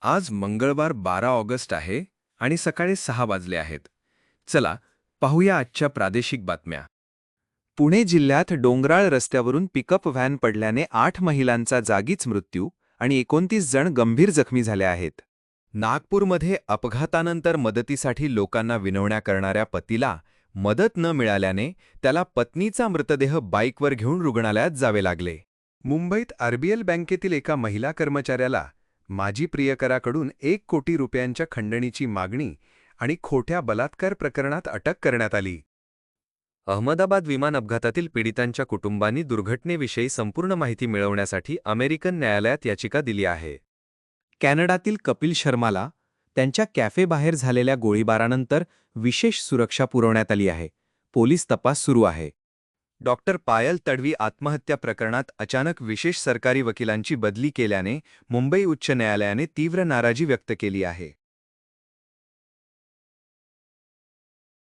आज मंगळवार 12 ऑगस्ट आहे आणि सकाळी 6 वाजले आहेत. चला पाहूया आजच्या प्रादेशिक बातम्या. पुणे जिल्ह्यात डोंगराळ रस्त्यावरून पिकअप व्हॅन पडल्याने 8 महिलांचा जागीच मृत्यू आणि 29 जण गंभीर जखमी झाले आहेत. नागपूरमध्ये अपघातानंतर मदतीसाठी लोकांना विनवण्या करणाऱ्या पतीला मदत न मिळाल्याने त्याला पत्नीचा मृतदेह बाईकवर घेऊन रुग्णालयात जावे लागले. मुंबईत आरबीएल बँकेतील एका महिला कर्मचाऱ्याला माजी प्रियकराकडून 1 कोटी रुपयांच्या खंडणीची मागणी आणि खोट्या बलात्कार प्रकरणात अटक करण्यात आली. अहमदाबाद विमान अपघातातील पीडितांच्या कुटुंबांनी दुर्घटनेविषयी संपूर्ण माहिती मिळवण्यासाठी अमेरिकन न्यायालयात याचिका दिली आहे. कॅनडातील कपिल शर्माला त्यांच्या कॅफेबाहेर झालेल्या गोळीबारानंतर विशेष सुरक्षा पुरवण्यात आली आहे. पोलीस तपास सुरू आहे. डॉक्टर पायल तडवी आत्महत्या प्रकरणात अचानक विशेष सरकारी वकिलांची बदली केल्याने मुंबई उच्च न्यायालयाने तीव्र नाराजी व्यक्त केली आहे.